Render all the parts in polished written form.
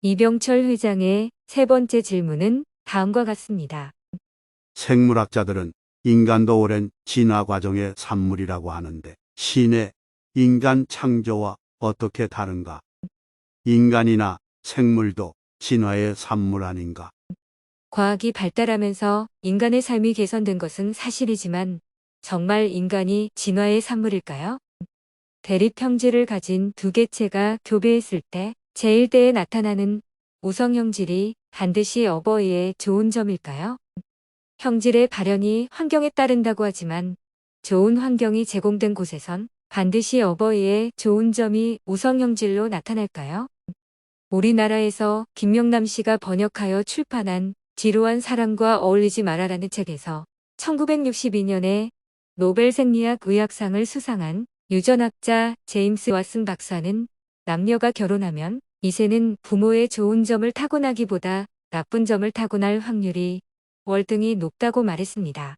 이병철 회장의 세 번째 질문은 다음과 같습니다. 생물학자들은 인간도 오랜 진화 과정의 산물이라고 하는데 신의 인간 창조와 어떻게 다른가? 인간이나 생물도 진화의 산물 아닌가? 과학이 발달하면서 인간의 삶이 개선된 것은 사실이지만 정말 인간이 진화의 산물일까요? 대립 형질을 가진 두 개체가 교배했을 때 제1대에 나타나는 우성 형질이 반드시 어버이의 좋은 점일까요? 형질의 발현이 환경에 따른다고 하지만 좋은 환경이 제공된 곳에선 반드시 어버이의 좋은 점이 우성 형질로 나타날까요? 우리나라에서 김명남 씨가 번역하여 출판한 지루한 사람과 어울리지 마라라는 책에서 1962년에 노벨 생리학 의학상을 수상한 유전학자 제임스 왓슨 박사는 남녀가 결혼하면 이세는 부모의 좋은 점을 타고나기보다 나쁜 점을 타고날 확률이 월등히 높다고 말했습니다.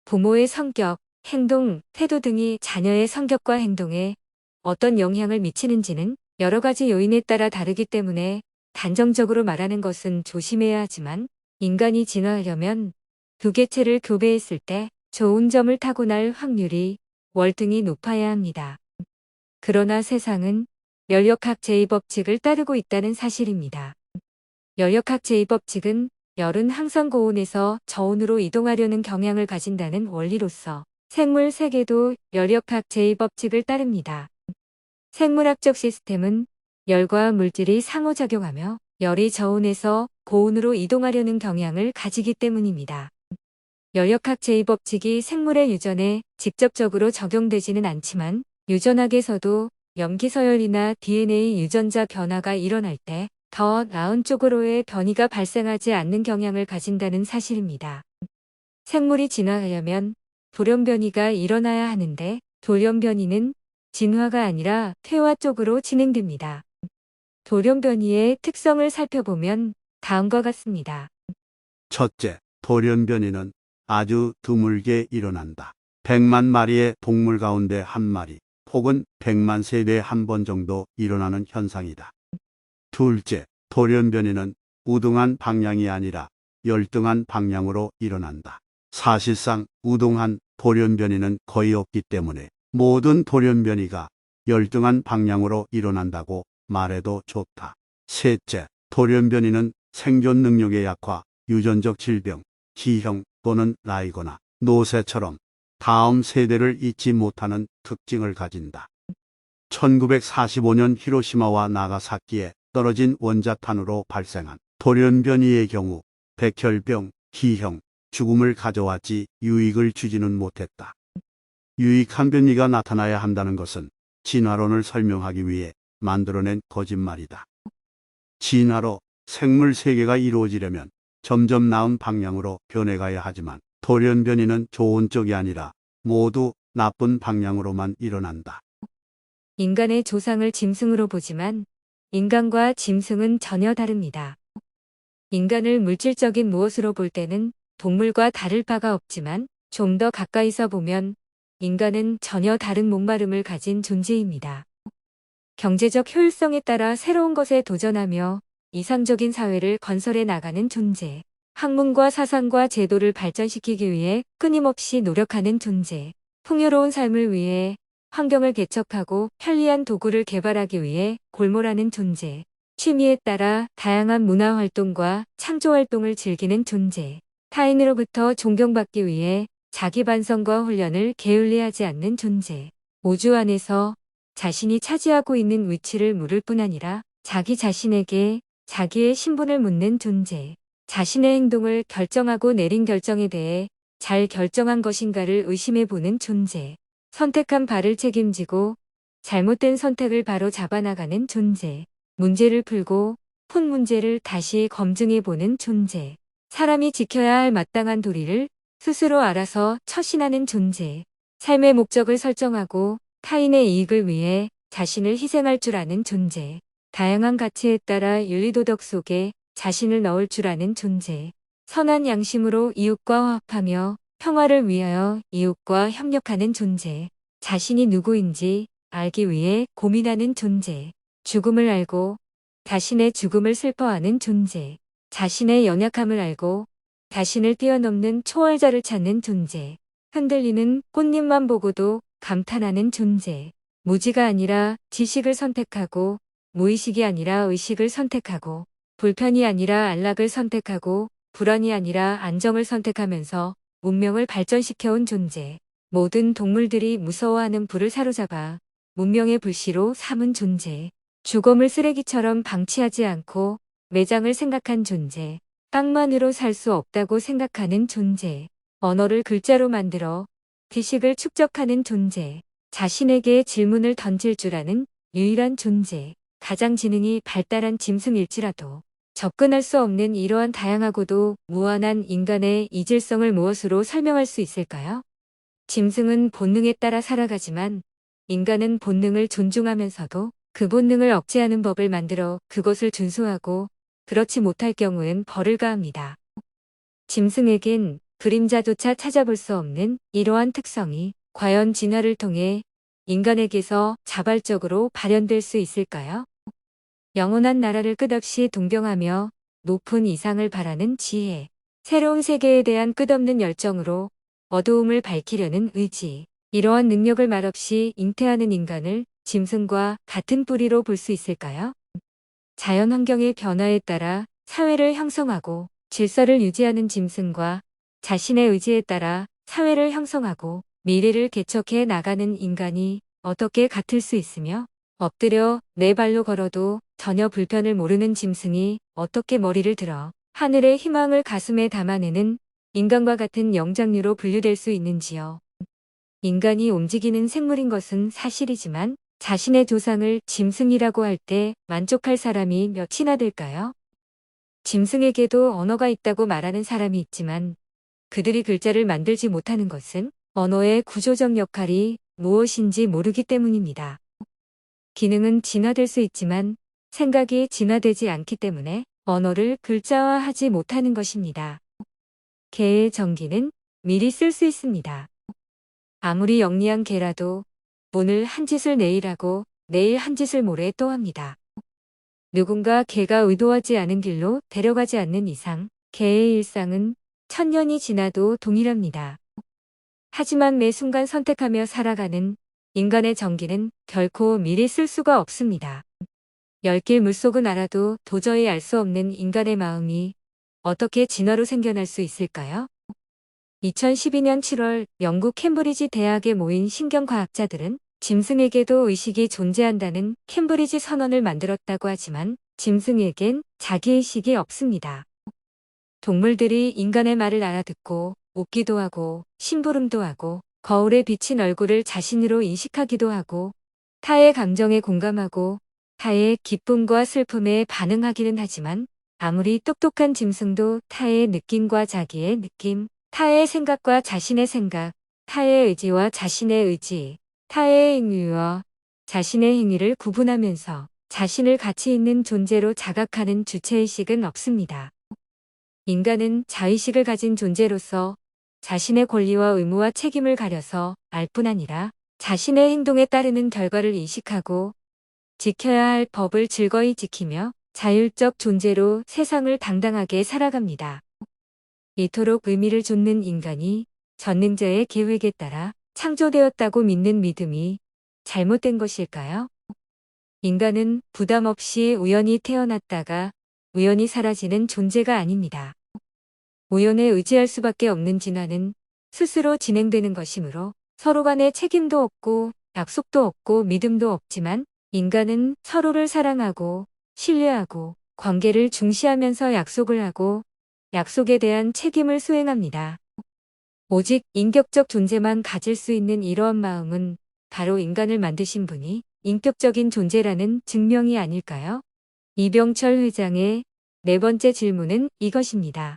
부모의 성격, 행동, 태도 등이 자녀의 성격과 행동에 어떤 영향을 미치는지는 여러 가지 요인에 따라 다르기 때문에 단정적으로 말하는 것은 조심해야 하지만 인간이 진화하려면 두 개체를 교배했을 때 좋은 점을 타고날 확률이 월등히 높아야 합니다. 그러나 세상은 열역학 제2법칙을 따르고 있다는 사실입니다. 열역학 제2법칙은 열은 항상 고온에서 저온으로 이동하려는 경향을 가진다는 원리로서 생물 세계도 열역학 제2법칙을 따릅니다. 생물학적 시스템은 열과 물질이 상호작용하며 열이 저온에서 고온으로 이동하려는 경향을 가지기 때문입니다. 열역학 제2법칙이 생물의 유전에 직접적으로 적용되지는 않지만 유전학에서도 염기서열이나 DNA 유전자 변화가 일어날 때 더 나은 쪽으로의 변이가 발생하지 않는 경향을 가진다는 사실입니다. 생물이 진화하려면 돌연변이가 일어나야 하는데 돌연변이는 진화가 아니라 퇴화 쪽으로 진행됩니다. 돌연변이의 특성을 살펴보면 다음과 같습니다. 첫째, 돌연변이는 아주 드물게 일어난다. 100만 마리의 동물 가운데 한 마리, 혹은 100만 세대에 한 번 정도 일어나는 현상이다. 둘째, 돌연변이는 우등한 방향이 아니라 열등한 방향으로 일어난다. 사실상 우등한 돌연변이는 거의 없기 때문에 모든 돌연변이가 열등한 방향으로 일어난다고 말해도 좋다. 셋째, 돌연변이는 생존 능력의 약화, 유전적 질병, 기형 또는 나이거나 노쇠처럼 다음 세대를 잊지 못하는 특징을 가진다. 1945년 히로시마와 나가사키에 떨어진 원자탄으로 발생한 돌연변이의 경우 백혈병, 기형, 죽음을 가져왔지 유익을 주지는 못했다. 유익한 변이가 나타나야 한다는 것은 진화론을 설명하기 위해 만들어낸 거짓말이다. 진화로 생물 세계가 이루어지려면 점점 나은 방향으로 변해가야 하지만 돌연변이는 좋은 쪽이 아니라 모두 나쁜 방향으로만 일어난다. 인간의 조상을 짐승으로 보지만 인간과 짐승은 전혀 다릅니다. 인간을 물질적인 무엇으로 볼 때는 동물과 다를 바가 없지만 좀 더 가까이서 보면 인간은 전혀 다른 목마름을 가진 존재입니다. 경제적 효율성에 따라 새로운 것에 도전하며 이상적인 사회를 건설해 나가는 존재. 학문과 사상과 제도를 발전시키기 위해 끊임없이 노력하는 존재. 풍요로운 삶을 위해 환경을 개척하고 편리한 도구를 개발하기 위해 골몰하는 존재. 취미에 따라 다양한 문화활동과 창조활동을 즐기는 존재. 타인으로부터 존경받기 위해 자기 반성과 훈련을 게을리하지 않는 존재. 우주 안에서 자신이 차지하고 있는 위치를 물을 뿐 아니라 자기 자신에게 자기의 신분을 묻는 존재. 자신의 행동을 결정하고 내린 결정에 대해 잘 결정한 것인가를 의심해보는 존재. 선택한 바를 책임지고 잘못된 선택을 바로 잡아나가는 존재. 문제를 풀고 푼 문제를 다시 검증해보는 존재. 사람이 지켜야 할 마땅한 도리를 스스로 알아서 처신하는 존재. 삶의 목적을 설정하고 타인의 이익을 위해 자신을 희생할 줄 아는 존재. 다양한 가치에 따라 윤리도덕 속에 자신을 넣을 줄 아는 존재. 선한 양심으로 이웃과 화합하며 평화를 위하여 이웃과 협력하는 존재. 자신이 누구인지 알기 위해 고민하는 존재. 죽음을 알고 자신의 죽음을 슬퍼하는 존재, 자신의 연약함을 알고 자신을 뛰어넘는 초월자를 찾는 존재, 흔들리는 꽃잎만 보고도 감탄하는 존재, 무지가 아니라 지식을 선택하고 무의식이 아니라 의식을 선택하고 불편이 아니라 안락을 선택하고 불안이 아니라 안정을 선택하면서 문명을 발전시켜온 존재, 모든 동물들이 무서워하는 불을 사로잡아 문명의 불씨로 삼은 존재, 죽음을 쓰레기처럼 방치하지 않고 매장을 생각한 존재, 땅만으로 살 수 없다고 생각하는 존재, 언어를 글자로 만들어 지식을 축적하는 존재, 자신에게 질문을 던질 줄 아는 유일한 존재, 가장 지능이 발달한 짐승일지라도 접근할 수 없는 이러한 다양하고도 무한한 인간의 이질성을 무엇으로 설명할 수 있을까요? 짐승은 본능에 따라 살아가지만 인간은 본능을 존중하면서도 그 본능을 억제하는 법을 만들어 그것을 준수하고 그렇지 못할 경우엔 벌을 가합니다. 짐승에겐 그림자조차 찾아볼 수 없는 이러한 특성이 과연 진화를 통해 인간에게서 자발적으로 발현될 수 있을까요? 영원한 나라를 끝없이 동경하며 높은 이상을 바라는 지혜, 새로운 세계에 대한 끝없는 열정으로 어두움을 밝히려는 의지, 이러한 능력을 말없이 잉태하는 인간을 짐승과 같은 뿌리로 볼 수 있을까요? 자연 환경의 변화에 따라 사회를 형성하고 질서를 유지하는 짐승과 자신의 의지에 따라 사회를 형성하고 미래를 개척해 나가는 인간이 어떻게 같을 수 있으며 엎드려 네 발로 걸어도 전혀 불편을 모르는 짐승이 어떻게 머리를 들어 하늘의 희망을 가슴에 담아내는 인간과 같은 영장류로 분류될 수 있는지요. 인간이 움직이는 생물인 것은 사실이지만 자신의 조상을 짐승이라고 할 때 만족할 사람이 몇이나 될까요? 짐승에게도 언어가 있다고 말하는 사람이 있지만 그들이 글자를 만들지 못하는 것은 언어의 구조적 역할이 무엇인지 모르기 때문입니다. 기능은 진화될 수 있지만 생각이 진화되지 않기 때문에 언어를 글자화하지 못하는 것입니다. 개의 전기는 미리 쓸 수 있습니다. 아무리 영리한 개라도 오늘 한 짓을 내일 하고 내일 한 짓을 모레 또 합니다. 누군가 개가 의도하지 않은 길로 데려가지 않는 이상 개의 일상은 천년이 지나도 동일합니다. 하지만 매 순간 선택하며 살아가는 인간의 전기는 결코 미리 쓸 수가 없습니다. 10길 물속은 알아도 도저히 알 수 없는 인간의 마음이 어떻게 진화로 생겨날 수 있을까요? 2012년 7월 영국 캠브리지 대학에 모인 신경과학자들은 짐승에게도 의식이 존재한다는 캠브리지 선언을 만들었다고 하지만 짐승에겐 자기의식이 없습니다. 동물들이 인간의 말을 알아듣고 웃기도 하고 심부름도 하고 거울에 비친 얼굴을 자신으로 인식하기도 하고 타의 감정에 공감하고 타의 기쁨과 슬픔에 반응하기는 하지만 아무리 똑똑한 짐승도 타의 느낌과 자기의 느낌, 타의 생각과 자신의 생각, 타의 의지와 자신의 의지, 타의 행위와 자신의 행위를 구분하면서 자신을 가치 있는 존재로 자각하는 주체의식은 없습니다. 인간은 자의식을 가진 존재로서 자신의 권리와 의무와 책임을 가려서 알 뿐 아니라 자신의 행동에 따르는 결과를 인식하고 지켜야 할 법을 즐거이 지키며 자율적 존재로 세상을 당당하게 살아갑니다. 이토록 의미를 좇는 인간이 전능자의 계획에 따라 창조되었다고 믿는 믿음이 잘못된 것일까요? 인간은 부담 없이 우연히 태어났다가 우연히 사라지는 존재가 아닙니다. 우연에 의지할 수밖에 없는 진화는 스스로 진행되는 것이므로 서로 간에 책임도 없고 약속도 없고 믿음도 없지만 인간은 서로를 사랑하고 신뢰하고 관계를 중시하면서 약속을 하고 약속에 대한 책임을 수행합니다. 오직 인격적 존재만 가질 수 있는 이러한 마음은 바로 인간을 만드신 분이 인격적인 존재라는 증명이 아닐까요? 이병철 회장의 네 번째 질문은 이것입니다.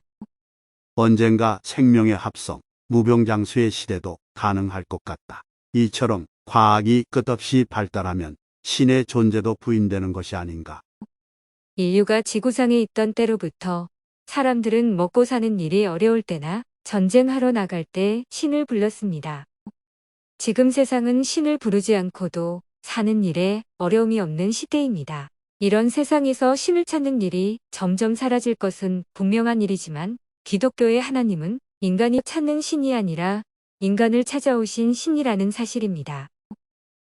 언젠가 생명의 합성, 무병장수의 시대도 가능할 것 같다. 이처럼 과학이 끝없이 발달하면 신의 존재도 부인되는 것이 아닌가. 인류가 지구상에 있던 때로부터 사람들은 먹고 사는 일이 어려울 때나 전쟁하러 나갈 때 신을 불렀습니다. 지금 세상은 신을 부르지 않고도 사는 일에 어려움이 없는 시대입니다. 이런 세상에서 신을 찾는 일이 점점 사라질 것은 분명한 일이지만 기독교의 하나님은 인간이 찾는 신이 아니라 인간을 찾아오신 신이라는 사실입니다.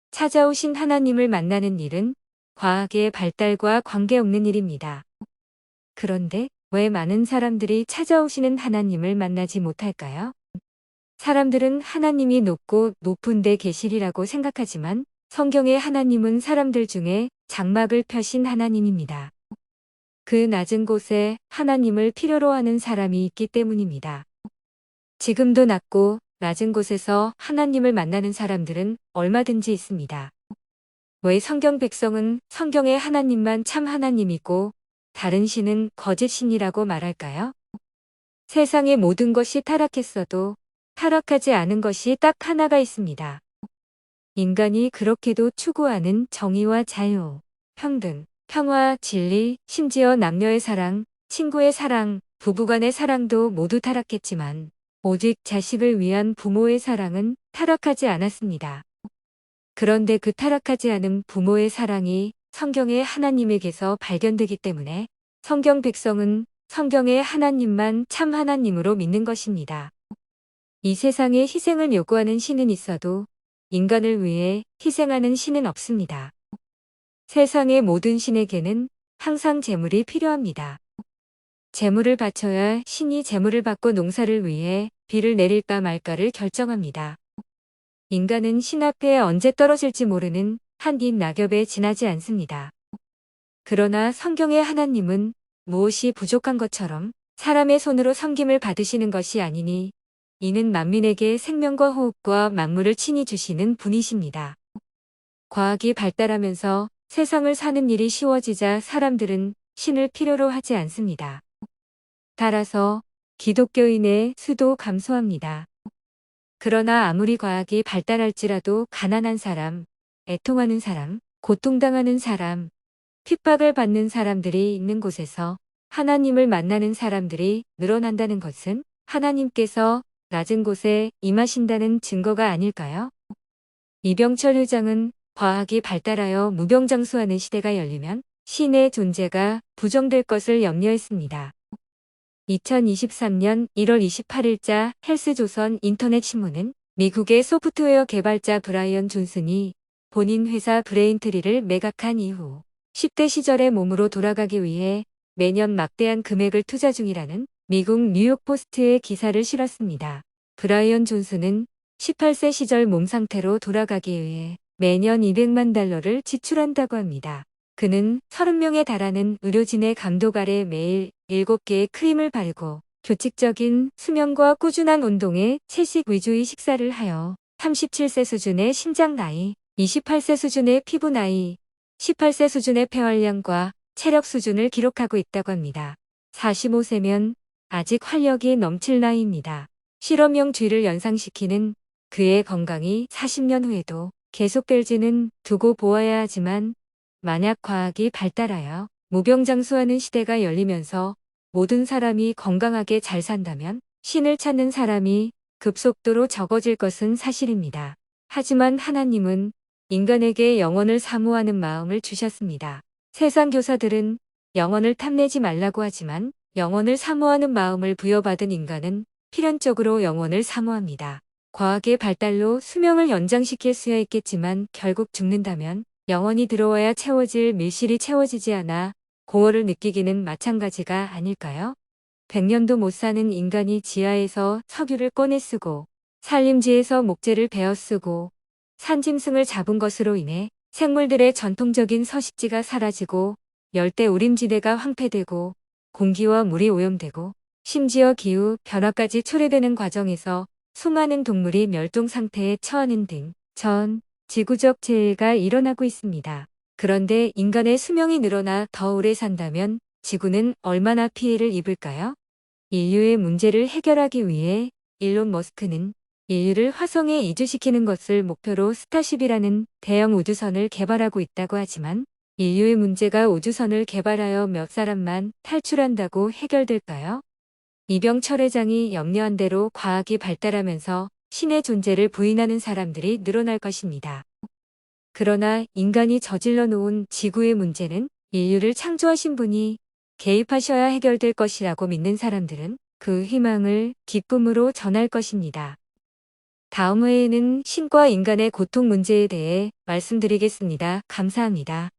찾아오신 하나님을 만나는 일은 과학의 발달과 관계없는 일입니다. 그런데 왜 많은 사람들이 찾아오시는 하나님을 만나지 못할까요? 사람들은 하나님이 높고 높은 데 계시리라고 생각하지만 성경의 하나님은 사람들 중에 장막을 펴신 하나님입니다. 그 낮은 곳에 하나님을 필요로 하는 사람이 있기 때문입니다. 지금도 낮고 낮은 곳에서 하나님을 만나는 사람들은 얼마든지 있습니다. 왜 성경 백성은 성경의 하나님만 참 하나님이고 다른 신은 거짓 신이라고 말할까요? 세상의 모든 것이 타락했어도 타락하지 않은 것이 딱 하나가 있습니다. 인간이 그렇게도 추구하는 정의와 자유, 평등, 평화, 진리, 심지어 남녀의 사랑, 친구의 사랑, 부부간의 사랑도 모두 타락했지만 오직 자식을 위한 부모의 사랑은 타락하지 않았습니다. 그런데 그 타락하지 않은 부모의 사랑이 성경의 하나님에게서 발견되기 때문에 성경 백성은 성경의 하나님만 참 하나님으로 믿는 것입니다. 이 세상에 희생을 요구하는 신은 있어도 인간을 위해 희생하는 신은 없습니다. 세상의 모든 신에게는 항상 재물이 필요합니다. 재물을 바쳐야 신이 재물을 받고 농사를 위해 비를 내릴까 말까를 결정합니다. 인간은 신 앞에 언제 떨어질지 모르는 한 입 낙엽에 지나지 않습니다. 그러나 성경의 하나님은 무엇이 부족한 것처럼 사람의 손으로 섬김을 받으시는 것이 아니니 이는 만민에게 생명과 호흡과 만물을 친히 주시는 분이십니다. 과학이 발달하면서 세상을 사는 일이 쉬워지자 사람들은 신을 필요로 하지 않습니다. 따라서 기독교인의 수도 감소합니다. 그러나 아무리 과학이 발달할지라도 가난한 사람, 애통하는 사람, 고통당하는 사람, 핍박을 받는 사람들이 있는 곳에서 하나님을 만나는 사람들이 늘어난다는 것은 하나님께서 낮은 곳에 임하신다는 증거가 아닐까요? 이병철 회장은 과학이 발달하여 무병장수하는 시대가 열리면 신의 존재가 부정될 것을 염려했습니다. 2023년 1월 28일자 헬스조선 인터넷 신문은 미국의 소프트웨어 개발자 브라이언 존슨이 본인 회사 브레인트리를 매각한 이후 10대 시절의 몸으로 돌아가기 위해 매년 막대한 금액을 투자 중이라는 미국 뉴욕포스트의 기사를 실었습니다. 브라이언 존슨은 18세 시절 몸 상태로 돌아가기 위해 매년 $200만 지출한다고 합니다. 그는 30명에 달하는 의료진의 감독 아래 매일 7개의 크림을 바르고 규칙적인 수면과 꾸준한 운동에 채식 위주의 식사를 하여 37세 수준의 심장 나이, 28세 수준의 피부 나이, 18세 수준의 폐활량과 체력 수준을 기록하고 있다고 합니다. 45세면 아직 활력이 넘칠 나이입니다. 실험용 쥐를 연상시키는 그의 건강이 40년 후에도 계속될지는 두고 보아야 하지만 만약 과학이 발달하여 무병장수하는 시대가 열리면서 모든 사람이 건강하게 잘 산다면 신을 찾는 사람이 급속도로 적어질 것은 사실입니다. 하지만 하나님은 인간에게 영혼을 사모하는 마음을 주셨습니다. 세상 교사들은 영혼을 탐내지 말라고 하지만 영혼을 사모하는 마음을 부여받은 인간은 필연적으로 영혼을 사모합니다. 과학의 발달로 수명을 연장시킬 수야 있겠지만 결국 죽는다면 영혼이 들어와야 채워질 밀실이 채워지지 않아 공허를 느끼기는 마찬가지가 아닐까요? 100년도 못 사는 인간이 지하에서 석유를 꺼내 쓰고 산림지에서 목재를 베어 쓰고 산짐승을 잡은 것으로 인해 생물들의 전통적인 서식지가 사라지고 열대 우림지대가 황폐되고 공기와 물이 오염되고 심지어 기후 변화까지 초래되는 과정에서 수많은 동물이 멸종 상태에 처하는 등 전 지구적 재해가 일어나고 있습니다. 그런데 인간의 수명이 늘어나 더 오래 산다면 지구는 얼마나 피해를 입을까요? 인류의 문제를 해결하기 위해 일론 머스크는 인류를 화성에 이주시키는 것을 목표로 스타쉽이라는 대형 우주선을 개발하고 있다고 하지만 인류의 문제가 우주선을 개발하여 몇 사람만 탈출한다고 해결될까요? 이병철 회장이 염려한 대로 과학이 발달하면서 신의 존재를 부인하는 사람들이 늘어날 것입니다. 그러나 인간이 저질러 놓은 지구의 문제는 인류를 창조하신 분이 개입하셔야 해결될 것이라고 믿는 사람들은 그 희망을 기쁨으로 전할 것입니다. 다음 회에는 신과 인간의 고통 문제에 대해 말씀드리겠습니다. 감사합니다.